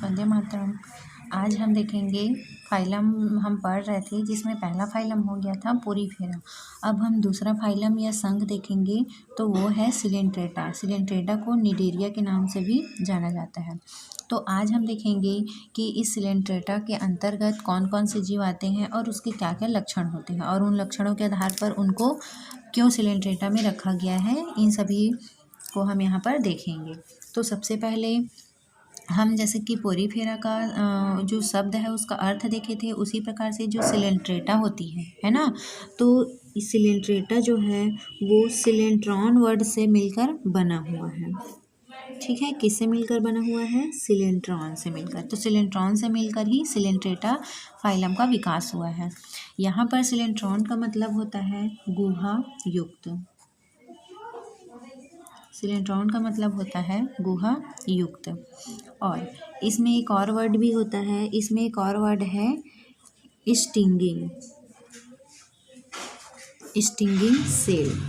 वंदे मातरम। आज हम देखेंगे फाइलम हम पढ़ रहे थे जिसमें पहला फाइलम हो गया था पोरीफेरा। अब हम दूसरा फाइलम या संघ देखेंगे तो वो है सिलेंट्रेटा। सिलेंट्रेटा को निडेरिया के नाम से भी जाना जाता है। तो आज हम देखेंगे कि इस सिलेंट्रेटा के अंतर्गत कौन कौन से जीव आते हैं और उसके क्या क्या लक्षण होते हैं और उन लक्षणों के आधार पर उनको क्यों सिलेंट्रेटा में रखा गया है, इन सभी को हम यहाँ पर देखेंगे। तो सबसे पहले हम जैसे कि पोरीफेरा का जो शब्द है उसका अर्थ देखे थे, उसी प्रकार से जो सिलेंट्रेटा होती है ना। तो सिलेंट्रेटा जो है वो सिलेंट्रॉन वर्ड से मिलकर बना हुआ है। ठीक है, किससे मिलकर बना हुआ है? सिलेंट्रॉन से मिलकर। तो सिलेंट्रॉन से मिलकर ही सिलेंट्रेटा फाइलम का विकास हुआ है। यहाँ पर सिलेंट्रॉन का मतलब होता है गुहा युक्त। सिलेंट्रॉन का मतलब होता है गुहा युक्त। और इसमें एक और वर्ड भी होता है, इसमें एक और वर्ड है स्टिंगिंग। स्टिंगिंग सेल,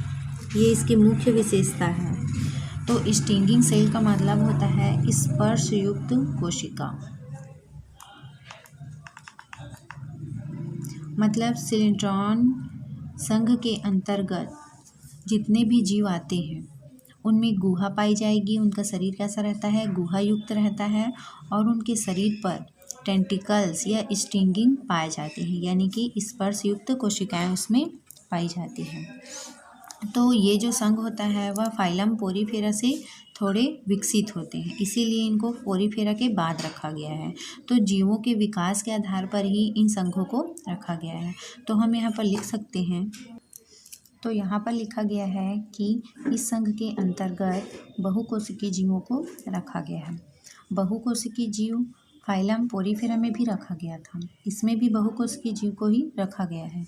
ये इसकी मुख्य विशेषता है। तो स्टिंगिंग सेल का मतलब होता है स्पर्श युक्त कोशिका। मतलब सिलेंट्रॉन संघ के अंतर्गत जितने भी जीव आते हैं उनमें गुहा पाई जाएगी। उनका शरीर कैसा रहता है? गुहा युक्त रहता है। और उनके शरीर पर टेंटिकल्स या स्टिंगिंग पाए जाते हैं, यानी कि स्पर्श युक्त कोशिकाएं उसमें पाई जाती हैं। तो ये जो संघ होता है वह फाइलम पोरीफेरा से थोड़े विकसित होते हैं, इसीलिए इनको पोरीफेरा के बाद रखा गया है। तो जीवों के विकास के आधार पर ही इन संघों को रखा गया है। तो हम यहाँ पर लिख सकते हैं, तो यहाँ पर लिखा गया है कि इस संघ के अंतर्गत बहुकोशिकीय जीवों को रखा गया है। बहुकोशिकीय जीव फाइलम पोरीफेरा में भी रखा गया था, इसमें भी बहुकोशिकीय जीव को ही रखा गया है।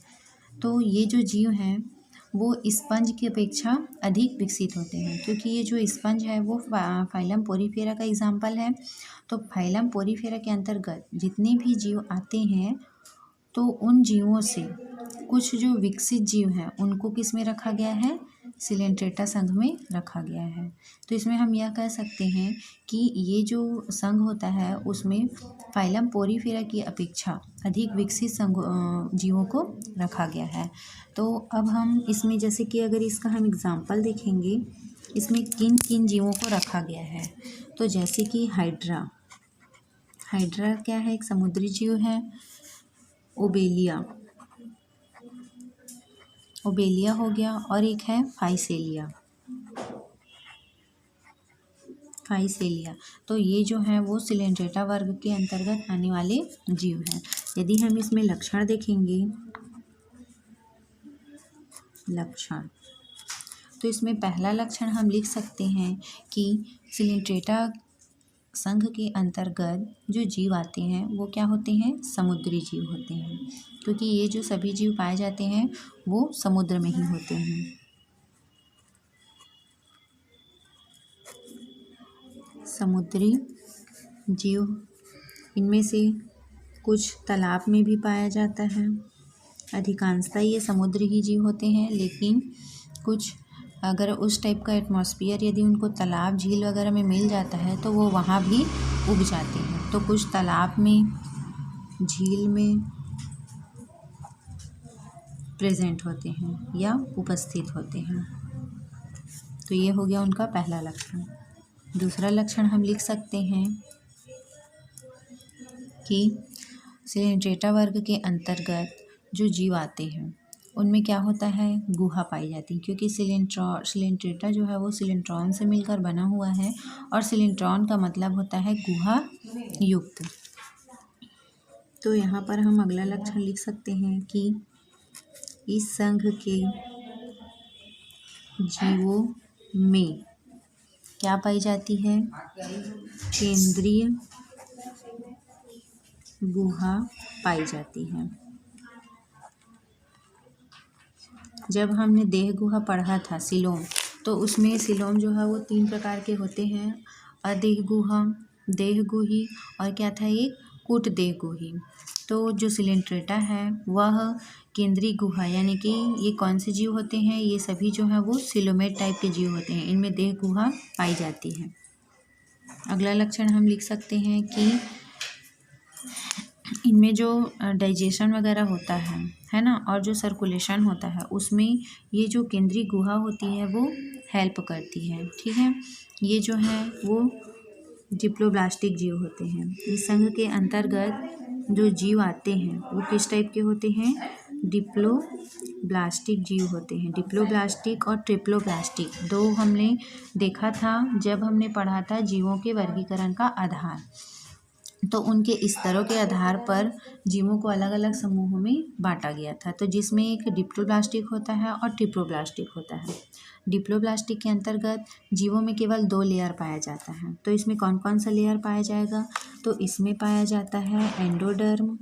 तो ये जो जीव हैं वो स्पंज की अपेक्षा अधिक विकसित होते हैं, क्योंकि ये जो स्पंज है वो फाइलम पोरीफेरा का एग्जाम्पल है। तो फाइलम पोरीफेरा के अंतर्गत जितने भी जीव आते हैं तो उन जीवों से कुछ जो विकसित जीव हैं उनको किस में रखा गया है? सिलेंट्रेटा संघ में रखा गया है। तो इसमें हम यह कह सकते हैं कि ये जो संघ होता है उसमें फाइलम पोरीफेरा की अपेक्षा अधिक विकसित जीवों को रखा गया है। तो अब हम इसमें जैसे कि अगर इसका हम एग्जाम्पल देखेंगे, इसमें किन किन जीवों को रखा गया है। तो जैसे कि हाइड्रा। हाइड्रा क्या है? एक समुद्री जीव है। ओबेलिया हो गया, और एक है फाइसेलिया। तो ये जो है वो सिलेंट्रेटा वर्ग के अंतर्गत आने वाले जीव हैं। यदि हम इसमें लक्षण देखेंगे, लक्षण, तो इसमें पहला लक्षण हम लिख सकते हैं कि सिलेंट्रेटा संघ के अंतर्गत जो जीव आते हैं वो क्या होते हैं? समुद्री जीव होते हैं, क्योंकि ये जो सभी जीव पाए जाते हैं वो समुद्र में ही होते हैं। समुद्री जीव, इनमें से कुछ तालाब में भी पाया जाता है। अधिकांशतः ये समुद्री ही जीव होते हैं, लेकिन कुछ अगर उस टाइप का एटमॉस्फेयर यदि उनको तालाब झील वगैरह में मिल जाता है तो वो वहाँ भी उग जाते हैं। तो कुछ तालाब में, झील में प्रेजेंट होते हैं या उपस्थित होते हैं। तो ये हो गया उनका पहला लक्षण। दूसरा लक्षण हम लिख सकते हैं कि सिलेंट्रेटा वर्ग के अंतर्गत जो जीव आते हैं उनमें क्या होता है? गुहा पाई जाती है, क्योंकि सिलेंट्रेटा जो है वो सिलेंट्रॉन से मिलकर बना हुआ है, और सिलेंट्रॉन का मतलब होता है गुहा युक्त। तो यहाँ पर हम अगला लक्षण लिख सकते हैं कि इस संघ के जीवों में क्या पाई जाती है? केंद्रीय गुहा पाई जाती है। जब हमने देह गुहा पढ़ा था सिलोम, तो उसमें सिलोम जो है वो 3 प्रकार के होते हैं, अदेह गुहा, देह गुही और क्या था एक कूट देह गुही। तो जो सिलेंट्रेटा है वह केंद्रीय गुहा, यानी कि ये कौन से जीव होते हैं? ये सभी जो है वो सिलोमेट टाइप के जीव होते हैं, इनमें देह गुहा पाई जाती है। अगला लक्षण हम लिख सकते हैं कि इनमें जो डाइजेशन वगैरह होता है ना, और जो सर्कुलेशन होता है उसमें ये जो केंद्रीय गुहा होती है वो हेल्प करती है। ठीक है, ये जो है वो डिप्लोब्लास्टिक जीव होते हैं। इस संघ के अंतर्गत जो जीव आते हैं वो किस टाइप के होते हैं? डिप्लोब्लास्टिक जीव होते हैं। डिप्लोब्लास्टिक और ट्रिप्लोब्लास्टिक दो हमने देखा था जब हमने पढ़ा था जीवों के वर्गीकरण का आधार। तो उनके स्तरों के आधार पर जीवों को अलग अलग समूहों में बांटा गया था। तो जिसमें एक डिप्लोब्लास्टिक होता है और ट्रिप्लोब्लास्टिक होता है। डिप्लोब्लास्टिक के अंतर्गत जीवों में केवल 2 लेयर पाया जाता है। तो इसमें कौन कौन सा लेयर पाया जाएगा? तो इसमें पाया जाता है एंडोडर्म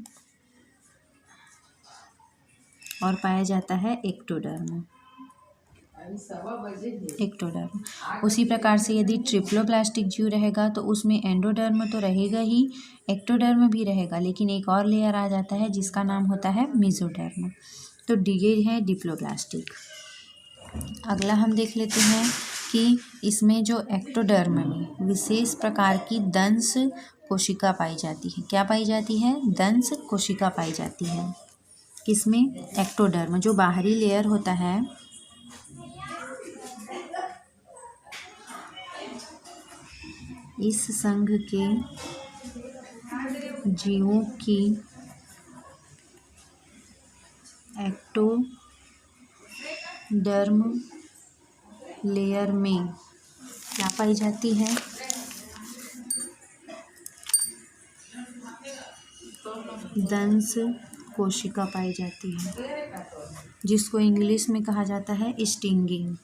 और पाया जाता है एक्टोडर्म। उसी प्रकार से यदि ट्रिप्लोब्लास्टिक जीव रहेगा तो उसमें एंडोडर्म तो रहेगा ही, एक्टोडर्म भी रहेगा, लेकिन एक और लेयर आ जाता है जिसका नाम होता है मेसोडर्म। तो ये है डिप्लोब्लास्टिक। अगला हम देख लेते हैं कि इसमें जो एक्टोडर्म में विशेष प्रकार की दंश कोशिका पाई जाती है। क्या पाई जाती है? दंश कोशिका पाई जाती है। किसमें? एक्टोडर्म। जो बाहरी लेयर होता है इस संघ के जीवों की एक्टोडर्म लेयर में क्या पाई जाती है? दंश कोशिका पाई जाती है, जिसको इंग्लिश में कहा जाता है स्टिंगिंग।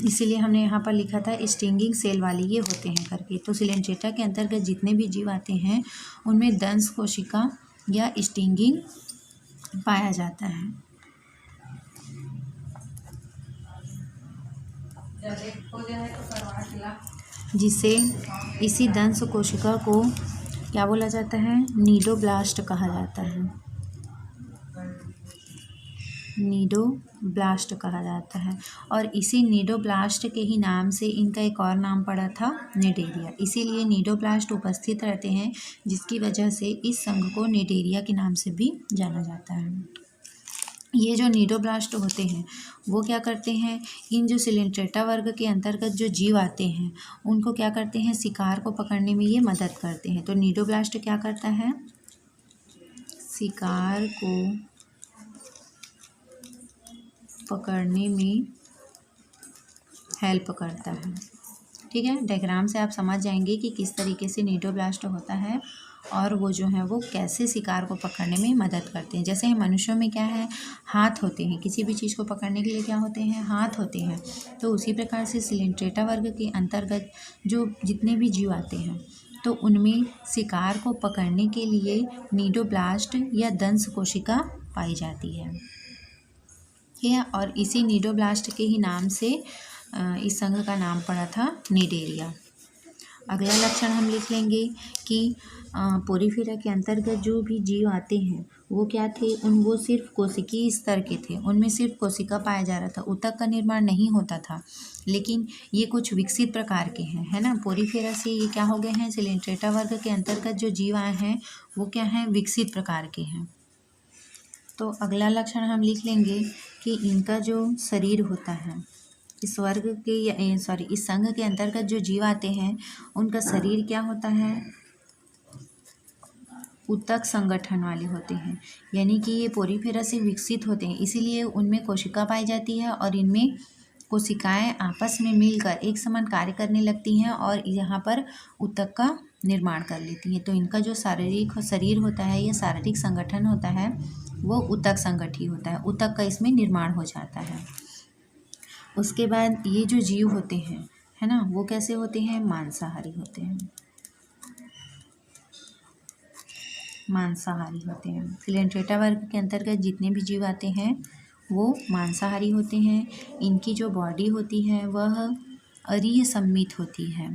इसीलिए हमने यहाँ पर लिखा था स्टिंगिंग सेल वाले ये होते हैं करके। तो सिलेंट्रेटा के अंतर्गत जितने भी जीव आते हैं उनमें दंश कोशिका या स्टिंगिंग पाया जाता है। जिसे इसी दंश कोशिका को क्या बोला जाता है? नीडोब्लास्ट कहा जाता है। नीडोब्लास्ट कहा जाता है। और इसी नीडोब्लास्ट के ही नाम से इनका एक और नाम पड़ा था निडेरिया। इसीलिए नीडोब्लास्ट उपस्थित रहते हैं, जिसकी वजह से इस संघ को निडेरिया के नाम से भी जाना जाता है। ये जो नीडोब्लास्ट होते हैं वो क्या करते हैं? इन जो सिलेंट्रेटा वर्ग के अंतर्गत जो जीव आते हैं उनको क्या करते हैं? शिकार को पकड़ने में ये मदद करते हैं। तो नीडोब्लास्ट क्या करता है? शिकार को पकड़ने में हेल्प करता है। ठीक है, डायग्राम से आप समझ जाएंगे कि किस तरीके से नीडोब्लास्ट होता है और वो जो है वो कैसे शिकार को पकड़ने में मदद करते हैं। जैसे मनुष्यों में क्या है? हाथ होते हैं। किसी भी चीज़ को पकड़ने के लिए क्या होते हैं? हाथ होते हैं। तो उसी प्रकार से सिलेंट्रेटा वर्ग के अंतर्गत जो जितने भी जीव आते हैं तो उनमें शिकार को पकड़ने के लिए नीडोब्लास्ट या दंश कोशिका पाई जाती है। ठीक है, और इसी नीडोब्लास्ट के ही नाम से इस संघ का नाम पड़ा था निडेरिया। अगला लक्षण हम लिख लेंगे कि पोरीफेरा के अंतर्गत जो भी जीव आते हैं वो क्या थे? वो सिर्फ कोशिकीय स्तर के थे। उनमें सिर्फ कोशिका पाया जा रहा था, ऊतक का निर्माण नहीं होता था। लेकिन ये कुछ विकसित प्रकार के हैं, है ना। पोरीफेरा से ये क्या हो गए हैं? सिलेंट्रेटा वर्ग के अंतर्गत जो जीव आए हैं वो क्या हैं? विकसित प्रकार के हैं। तो अगला लक्षण हम लिख लेंगे कि इनका जो शरीर होता है, इस वर्ग के इस संघ के अंतर्गत जो जीव आते हैं उनका शरीर क्या होता है? ऊतक संगठन वाले होते हैं। यानी कि ये पोरीफेरा से विकसित होते हैं, इसीलिए उनमें कोशिका पाई जाती है और इनमें कोशिकाएं आपस में मिलकर एक समान कार्य करने लगती हैं और यहाँ पर ऊतक का निर्माण कर लेती हैं। तो इनका जो शारीरिक शरीर होता है या शारीरिक संगठन होता है वो ऊतक संगठी होता है। ऊतक का इसमें निर्माण हो जाता है। उसके बाद ये जो जीव होते हैं, है ना, वो कैसे होते हैं? मांसाहारी होते हैं। मांसाहारी होते हैं। सिलेंट्रेटा वर्ग के अंतर्गत जितने भी जीव आते हैं वो मांसाहारी होते हैं। इनकी जो बॉडी होती है वह अरीय सममित होती है।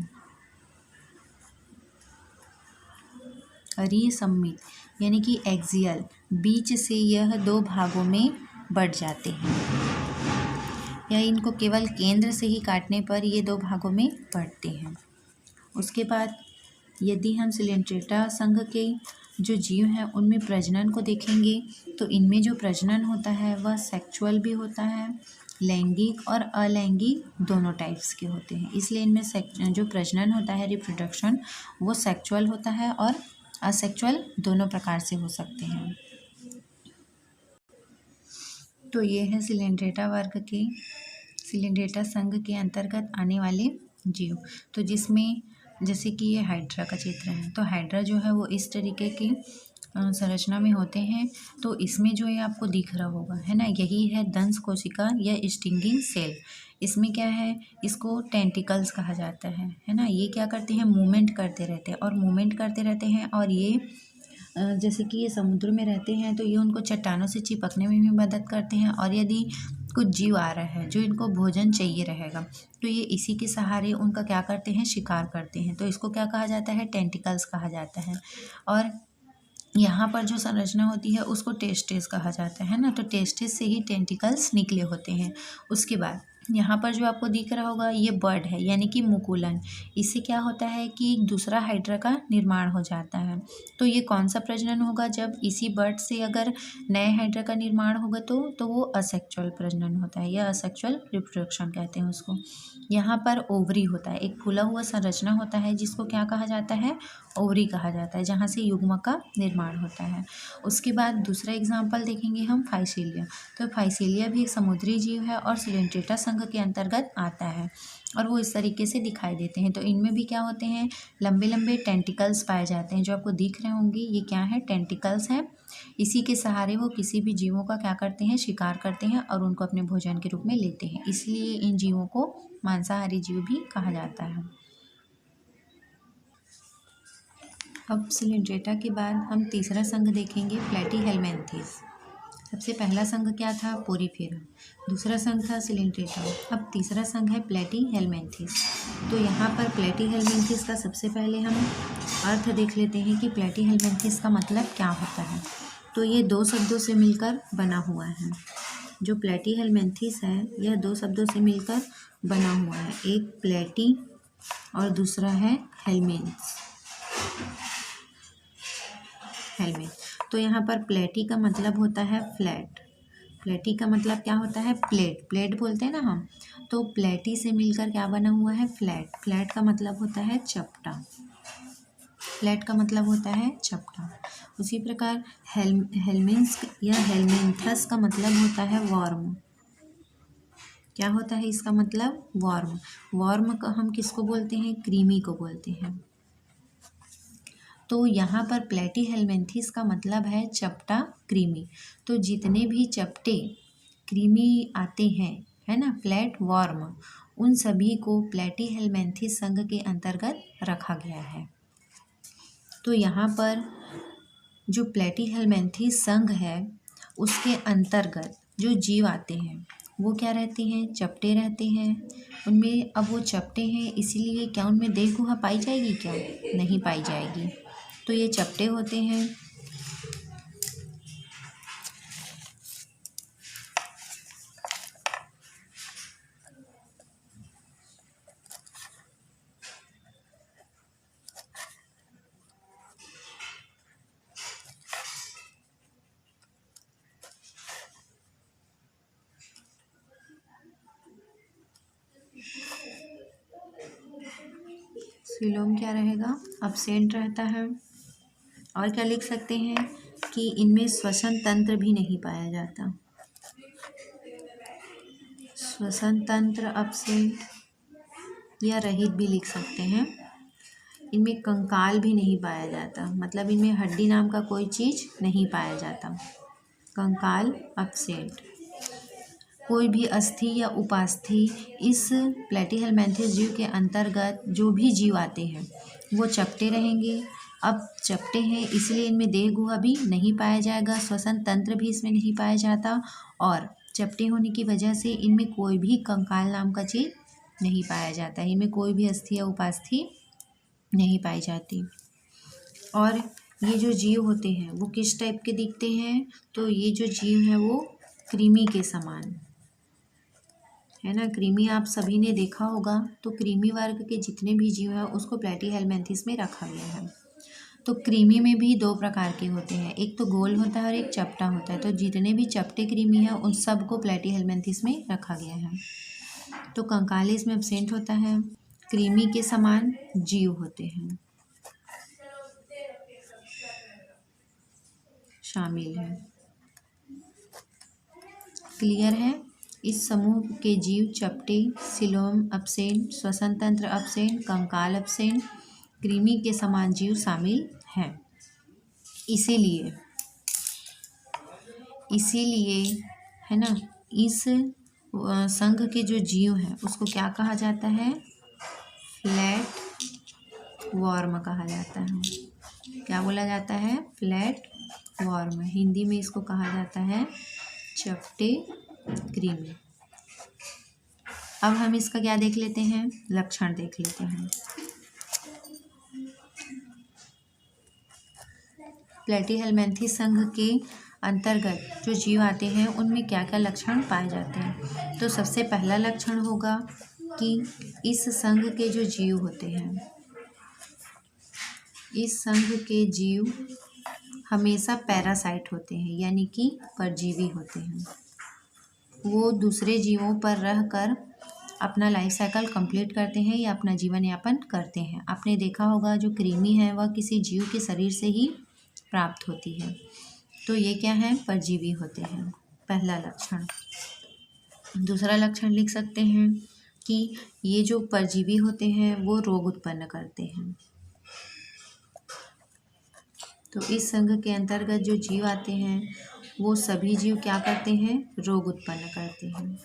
अरीय सममित यानी कि एक्सियल, बीच से यह 2 भागों में बढ़ जाते हैं। या इनको केवल केंद्र से ही काटने पर ये 2 भागों में बढ़ते हैं। उसके बाद यदि हम सिलेंट्रेटा संघ के जो जीव हैं उनमें प्रजनन को देखेंगे तो इनमें जो प्रजनन होता है वह सेक्सुअल भी होता है, लैंगिक और अलैंगिक दोनों टाइप्स के होते हैं। इसलिए इनमें जो प्रजनन होता है, रिप्रोडक्शन, वो सेक्सुअल होता है और असेक्सुअल दोनों प्रकार से हो सकते हैं। तो ये है सिलेंड्रेटा संघ के अंतर्गत आने वाले जीव। तो जिसमें जैसे कि ये हाइड्रा का चित्र है, तो हाइड्रा जो है वो इस तरीके की संरचना में होते हैं। तो इसमें जो ये आपको दिख रहा होगा, है ना, यही है दंश कोशिका या स्टिंगिंग सेल। इसमें क्या है, इसको टेंटिकल्स कहा जाता है ना। ये क्या करते हैं, मूवमेंट करते रहते हैं और मूवमेंट करते रहते हैं और ये जैसे कि ये समुद्र में रहते हैं तो ये उनको चट्टानों से चिपकने में भी मदद करते हैं। और यदि कुछ जीव आ रहा है जो इनको भोजन चाहिए रहेगा तो ये इसी के सहारे उनका क्या करते हैं, शिकार करते हैं। तो इसको क्या कहा जाता है, टेंटिकल्स कहा जाता है। और यहाँ पर जो संरचना होती है उसको टेस्टिस कहा जाता है ना। तो टेस्टिस से ही टेंटिकल्स निकले होते हैं। उसके बाद यहाँ पर जो आपको दिख रहा होगा ये बर्ड है, यानी कि मुकुलन। इससे क्या होता है कि एक दूसरा हाइड्रा का निर्माण हो जाता है। तो ये कौन सा प्रजनन होगा, जब इसी बर्ड से अगर नए हाइड्रा का निर्माण होगा तो वो असेक्सुअल प्रजनन होता है या असेक्सुअल रिप्रोडक्शन कहते हैं उसको। यहाँ पर ओवरी होता है, एक फूला हुआ संरचना होता है जिसको क्या कहा जाता है, ओवरी कहा जाता है, जहाँ से युग्मक का निर्माण होता है। उसके बाद दूसरा एग्जाम्पल देखेंगे हम, फाइसीलिया। तो फाइसीलिया भी एक समुद्री जीव है और सिलेंट्रेटा संघ के अंतर्गत आता है और वो इस तरीके से दिखाई देते हैं। तो इनमें भी क्या होते हैं, लंबे लंबे टेंटिकल्स पाए जाते हैं। जो आपको दिख रहे होंगे ये क्या है, टेंटिकल्स हैं। इसी के सहारे वो किसी भी जीवों का क्या करते हैं, शिकार करते हैं और उनको अपने भोजन के रूप में लेते हैं। इसलिए इन जीवों को मांसाहारी जीव भी कहा जाता है। अब सिलेंट्रेटा के बाद हम तीसरा संघ देखेंगे, प्लेटीहेल्मिन्थेस। सबसे पहला संघ क्या था, पोरीफेरा। दूसरा संघ था सिलेंट्रेटा। अब तीसरा संघ है प्लेटीहेल्मिन्थेस। तो यहाँ पर प्लेटीहेल्मिन्थेस का सबसे पहले हम अर्थ देख लेते हैं कि प्लेटीहेल्मिन्थेस का मतलब क्या होता है। तो ये 2 शब्दों से मिलकर बना हुआ है। जो प्लेटीहेल्मिन्थेस है यह 2 शब्दों से मिलकर बना हुआ है, एक प्लेटी और दूसरा है हेल्मिन्थ। तो यहाँ पर प्लेटी का मतलब होता है फ्लैट। प्लेटी का मतलब क्या होता है, प्लेट। प्लेट बोलते हैं ना हम। तो प्लेटी से मिलकर क्या बना हुआ है, फ्लैट। फ्लैट का मतलब होता है चपटा। फ्लैट का मतलब होता है चपटा। उसी प्रकार हेल्मिन्थ या हेल्मिन्थस का मतलब होता है वॉर्म। क्या होता है इसका मतलब, वॉर्म। वॉर्म का हम किसको बोलते हैं, क्रीमी को बोलते हैं। तो यहाँ पर प्लेटीहेल्मिन्थेस का मतलब है चपटा, क्रीमी। तो जितने भी चपटे क्रीमी आते हैं, है ना, फ्लैट, वॉर्म, उन सभी को प्लेटीहेल्मिन्थेस संघ के अंतर्गत रखा गया है। तो यहाँ पर जो प्लेटीहेल्मिन्थेस संघ है उसके अंतर्गत जो जीव आते हैं वो क्या रहते हैं, चपटे रहते हैं। उनमें अब वो चपटे हैं इसीलिए क्या उनमें देह गुहा पाई जाएगी, क्या नहीं पाई जाएगी। तो ये चपटे होते हैं। सिलोम क्या रहेगा, अब्सेंट रहता है। और क्या लिख सकते हैं कि इनमें श्वसन तंत्र भी नहीं पाया जाता। श्वसन तंत्र अब्सेंट या रहित भी लिख सकते हैं। इनमें कंकाल भी नहीं पाया जाता, मतलब इनमें हड्डी नाम का कोई चीज़ नहीं पाया जाता। कंकाल अब्सेंट। कोई भी अस्थि या उपास्थि इस प्लेटीहेल्मिन्थेस जीव के अंतर्गत जो भी जीव आते हैं वो चपटे रहेंगे। अब चपटे हैं इसलिए इनमें देह गुहा भी नहीं पाया जाएगा, श्वसन तंत्र भी इसमें नहीं पाया जाता और चपटे होने की वजह से इनमें कोई भी कंकाल नाम का चीज़ नहीं पाया जाता। इनमें कोई भी अस्थि या उपास्थि नहीं पाई जाती। और ये जो जीव होते हैं वो किस टाइप के दिखते हैं, तो ये जो जीव हैं वो कृमि के समान, है ना। कृमि आप सभी ने देखा होगा, तो कृमि वर्ग के जितने भी जीव हैं उसको प्लेटीहेल्मिन्थेस में रखा गया है। तो कृमि में भी दो प्रकार के होते हैं, एक तो गोल होता है और एक चपटा होता है। तो जितने भी चपटे कृमि हैं उन सबको प्लेटीहेल्मिन्थेस में रखा गया है। तो कंकाल इसमें एब्सेंट होता है। कृमि के समान जीव होते हैं, शामिल है। क्लियर है। इस समूह के जीव चपटे, सिलोम एब्सेंट, श्वसन तंत्र एब्सेंट, कंकाल एब्सेंट, कृमि के समान जीव शामिल हैं। इसीलिए है ना, इस संघ के जो जीव हैं उसको क्या कहा जाता है? फ्लैट वॉर्म कहा जाता है। क्या बोला जाता है? Flat warm. हिंदी में इसको कहा जाता है चपटे कृमि। अब हम इसका क्या देख लेते हैं? लक्षण देख लेते हैं। प्लेटीहेल्मिन्थेस संघ के अंतर्गत जो जीव आते हैं उनमें क्या क्या लक्षण पाए जाते हैं? तो सबसे पहला लक्षण होगा कि इस संघ के जो जीव होते हैं, इस संघ के जीव हमेशा पैरासाइट होते हैं, यानी कि परजीवी होते हैं। वो दूसरे जीवों पर रहकर अपना लाइफ साइकिल कंप्लीट करते हैं या अपना जीवन यापन करते हैं। आपने देखा होगा जो कृमि है वह किसी जीव के शरीर से ही प्राप्त होती है। तो ये क्या है? परजीवी होते हैं, पहला लक्षण। दूसरा लक्षण लिख सकते हैं कि ये जो परजीवी होते हैं वो रोग उत्पन्न करते हैं। तो इस संघ के अंतर्गत जो जीव आते हैं वो सभी जीव क्या करते हैं? रोग उत्पन्न करते हैं।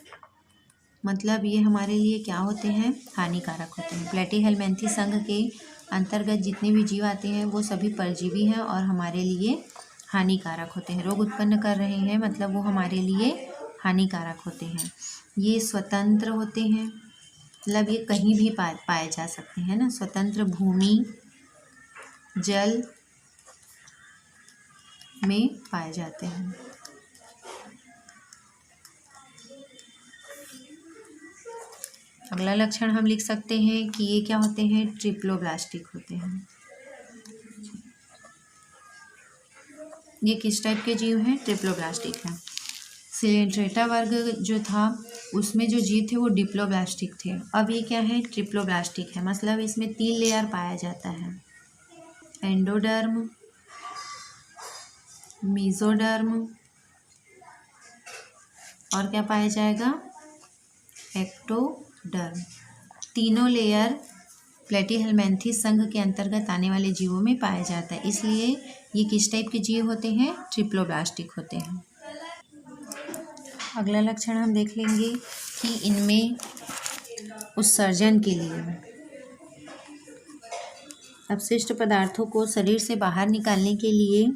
मतलब ये हमारे लिए क्या होते हैं? हानिकारक होते हैं। प्लेटीहेल्मिन्थेस संघ के अंतर्गत जितने भी जीव आते हैं वो सभी परजीवी हैं और हमारे लिए हानिकारक होते हैं। रोग उत्पन्न कर रहे हैं मतलब वो हमारे लिए हानिकारक होते हैं। ये स्वतंत्र होते हैं, मतलब ये कहीं भी पाए जा सकते हैं ना। स्वतंत्र भूमि, जल में पाए जाते हैं। अगला लक्षण हम लिख सकते हैं कि ये क्या होते हैं? ट्रिप्लोब्लास्टिक होते हैं। ये किस टाइप के जीव हैं? ट्रिप्लोब्लास्टिक हैं। सिलेंट्रेटा वर्ग जो था उसमें जो जीव थे वो डिप्लोब्लास्टिक थे। अब ये क्या है? ट्रिप्लोब्लास्टिक है। मतलब इसमें 3 लेयर पाया जाता है, एंडोडर्म, मेसोडर्म और क्या पाया जाएगा? एक्टोडर्म। तीनों लेयर प्लेटीहेल्मिन्थेस संघ के अंतर्गत आने वाले जीवों में पाया जाता है। इसलिए ये किस टाइप के जीव होते हैं? ट्रिप्लोब्लास्टिक होते हैं। अगला लक्षण हम देख लेंगे कि इनमें उत्सर्जन के लिए अपशिष्ट पदार्थों को शरीर से बाहर निकालने के लिए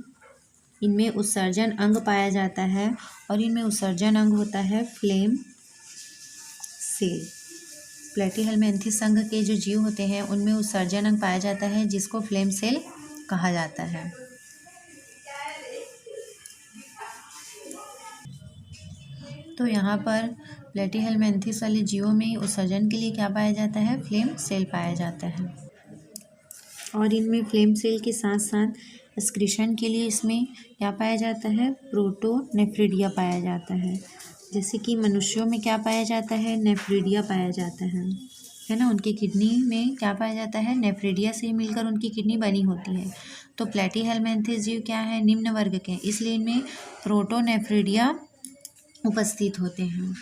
इनमें उत्सर्जन अंग पाया जाता है और इनमें उत्सर्जन अंग होता है फ्लेम सेल। प्लेटीहेल्मिन्थेस संघ के जो जीव होते हैं उनमें उत्सर्जन अंग पाया जाता है जिसको फ्लेम सेल कहा जाता है। तो यहाँ पर प्लेटीहेल्मिन्थेस वाले जीवों में उत्सर्जन के लिए क्या पाया जाता है? फ्लेम सेल पाया जाता है। और इनमें फ्लेम सेल के साथ साथ एक्सक्रीशन के लिए इसमें क्या पाया जाता है? प्रोटोनेफ्रिडिया पाया जाता है। जैसे कि मनुष्यों में क्या पाया जाता है? नेफ्रिडिया पाया जाता है ना। उनकी किडनी में क्या पाया जाता है? नेफ्रिडिया से मिलकर उनकी किडनी बनी होती है। तो प्लेटीहेल्मिन्थेस जीव क्या है? निम्न वर्ग के, इसलिए इनमें प्रोटोनेफ्रिडिया उपस्थित होते हैं।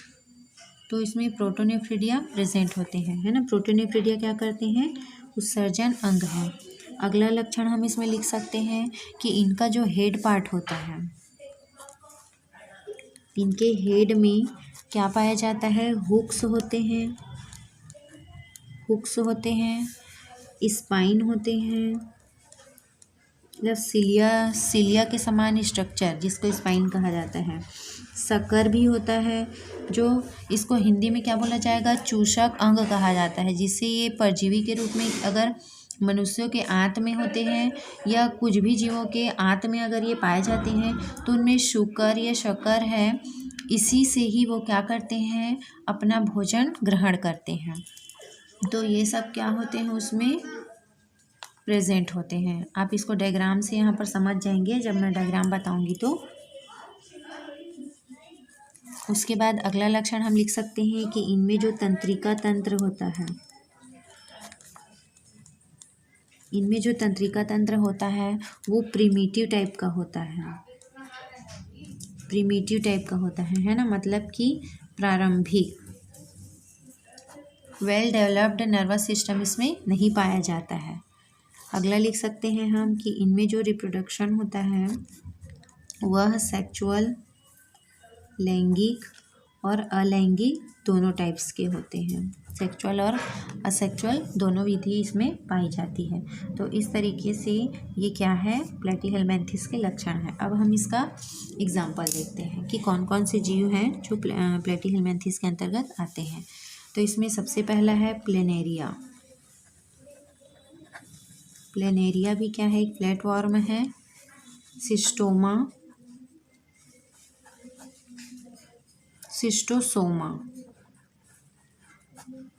तो इसमें प्रोटोनेफ्रिडिया प्रेजेंट होते हैं, है ना। प्रोटोनेफ्रिडिया क्या करते हैं? उत्सर्जन अंग है। अगला लक्षण हम इसमें लिख सकते हैं कि इनका जो हेड पार्ट होता है, इनके हेड में क्या पाया जाता है? हुक्स होते हैं, स्पाइन होते हैं, मतलब सिलिया के समान स्ट्रक्चर जिसको स्पाइन कहा जाता है। शक्कर भी होता है, जो इसको हिंदी में क्या बोला जाएगा? चूषक अंग कहा जाता है, जिससे ये परजीवी के रूप में अगर मनुष्यों के आंत में होते हैं या कुछ भी जीवों के आंत में अगर ये पाए जाते हैं तो उनमें शुकर या शक्कर है इसी से ही वो क्या करते हैं, अपना भोजन ग्रहण करते हैं। तो ये सब क्या होते हैं, उसमें प्रेजेंट होते हैं। आप इसको डायग्राम से यहाँ पर समझ जाएंगे जब मैं डायग्राम बताऊंगी तो। उसके बाद अगला लक्षण हम लिख सकते हैं कि इनमें जो तंत्रिका तंत्र होता है, इनमें जो तंत्रिका तंत्र होता है वो प्रिमिटिव टाइप का होता है। प्रिमिटिव टाइप का होता है ना, मतलब कि प्रारंभिक। वेल डेवलप्ड नर्वस सिस्टम इसमें नहीं पाया जाता है। अगला लिख सकते हैं हम कि इनमें जो रिप्रोडक्शन होता है वह सेक्सुअल, लैंगिक और अलैंगिक दोनों टाइप्स के होते हैं। सेक्सुअल और असेक्सुअल दोनों विधि इसमें पाई जाती है। तो इस तरीके से ये क्या है, प्लेटीहेल्मिन्थेस के लक्षण है। अब हम इसका एग्जाम्पल देखते हैं कि कौन कौन से जीव हैं जो प्लेटीहेल्मिन्थेस के अंतर्गत आते हैं। तो इसमें सबसे पहला है प्लेनेरिया। प्लेनेरिया भी क्या है, एक प्लेटफॉर्म है। सिस्टोमा, सिस्टोसोमा,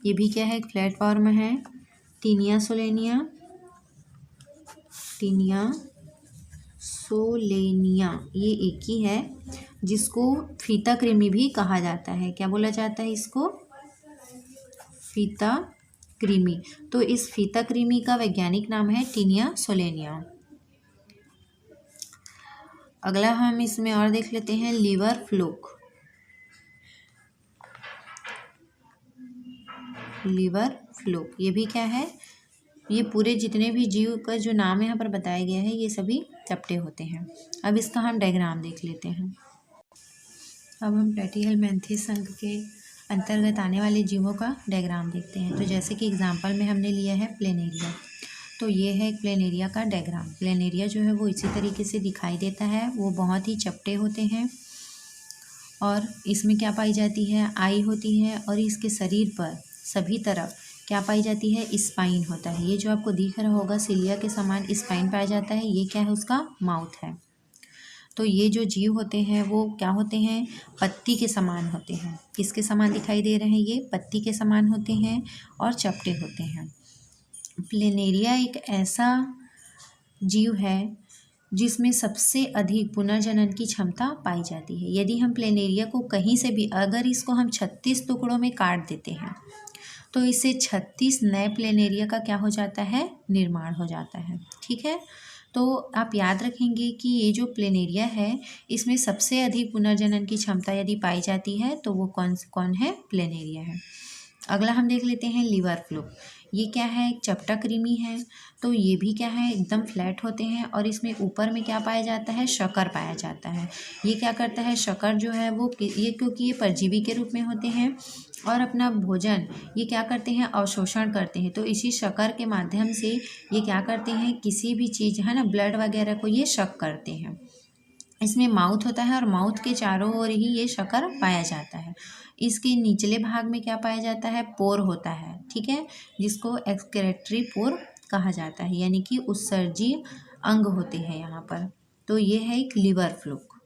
ये भी क्या है, एक प्लेटफॉर्म है। टीनिया सोलेनिया, टीनिया सोलेनिया ये एक ही है, जिसको फीता कृमि भी कहा जाता है। क्या बोला जाता है इसको, फीता कृमि। तो इस फीता कृमि का वैज्ञानिक नाम है टीनिया सोलेनिया। अगला हम इसमें और देख लेते हैं लीवर फ्लूक। लीवर फ्लूक ये भी क्या है, ये पूरे जितने भी जीव का जो नाम यहाँ पर बताया गया है ये सभी चपटे होते हैं। अब इसका हम डायग्राम देख लेते हैं। अब हम प्लेटीहेल्मिन्थेस संघ के अंतर्गत आने वाले जीवों का डायग्राम देखते हैं। तो जैसे कि एग्जाम्पल में हमने लिया है प्लेनेरिया, तो ये है एक प्लेनेरिया का डायग्राम। प्लेनेरिया जो है वो इसी तरीके से दिखाई देता है। वो बहुत ही चपटे होते हैं और इसमें क्या पाई जाती है, आई होती है और इसके शरीर पर सभी तरफ क्या पाई जाती है, स्पाइन होता है। ये जो आपको दिख रहा होगा सिलिया के समान स्पाइन पाया जाता है, ये क्या है, उसका माउथ है। तो ये जो जीव होते हैं वो क्या होते हैं, पत्ती के समान होते हैं। किसके समान दिखाई दे रहे हैं, ये पत्ती के समान होते हैं और चपटे होते हैं। प्लेनेरिया एक ऐसा जीव है जिसमें सबसे अधिक पुनर्जनन की क्षमता पाई जाती है। यदि हम प्लेनेरिया को कहीं से भी, अगर इसको हम 36 टुकड़ों में काट देते हैं तो इससे 36 नए प्लेनेरिया का क्या हो जाता है, निर्माण हो जाता है। ठीक है, तो आप याद रखेंगे कि ये जो प्लेनेरिया है इसमें सबसे अधिक पुनर्जनन की क्षमता यदि पाई जाती है तो वो कौन है, प्लेनेरिया है। अगला हम देख लेते हैं लीवर फ्लूक। ये क्या है, एक चपटा कृमि है। तो ये भी क्या है, एकदम फ्लैट होते हैं और इसमें ऊपर में क्या पाया जाता है, शक्कर पाया जाता है। ये क्या करता है, शक्कर जो है वो ये क्योंकि ये परजीवी के रूप में होते हैं और अपना भोजन ये क्या करते हैं, अवशोषण करते हैं। तो इसी शक्कर के माध्यम से ये क्या करते हैं, किसी भी चीज़ है ना, ब्लड वगैरह को ये शक करते हैं। इसमें माउथ होता है और माउथ के चारों ओर ही ये शक्कर पाया जाता है। इसके निचले भाग में क्या पाया जाता है, पोर होता है। ठीक है, जिसको एक्सक्रेटरी पोर कहा जाता है, यानी कि उत्सर्जी अंग होते हैं यहाँ पर। तो ये है एक लीवर फ्लूक।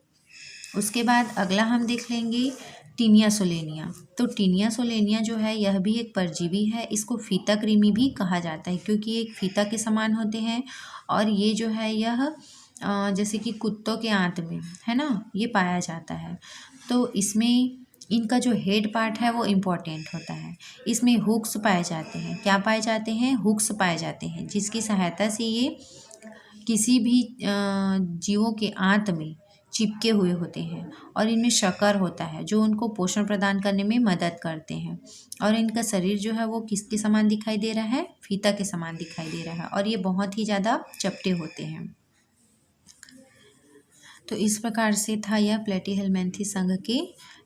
उसके बाद अगला हम देख लेंगे टीनिया सोलेनिया। तो टीनिया सोलेनिया जो है यह भी एक परजीवी है। इसको फीता कृमि भी कहा जाता है क्योंकि ये एक फीता के समान होते हैं और ये जो है यह जैसे कि कुत्तों के आंत में है ना, ये पाया जाता है। तो इसमें इनका जो हेड पार्ट है वो इम्पॉर्टेंट होता है। इसमें हुक्स पाए जाते हैं। क्या पाए जाते हैं, हुक्स पाए जाते हैं, जिसकी सहायता से ये किसी भी जीवों के आंत में चिपके हुए होते हैं और इनमें शक्कर होता है जो उनको पोषण प्रदान करने में मदद करते हैं। और इनका शरीर जो है वो किसके समान दिखाई दे रहा है, फीता के समान दिखाई दे रहा है और ये बहुत ही ज़्यादा चपटे होते हैं। तो इस प्रकार से था यह प्लेटीहेल्मिन्थेस संघ के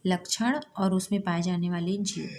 लक्षण और उसमें पाए जाने वाले जीव।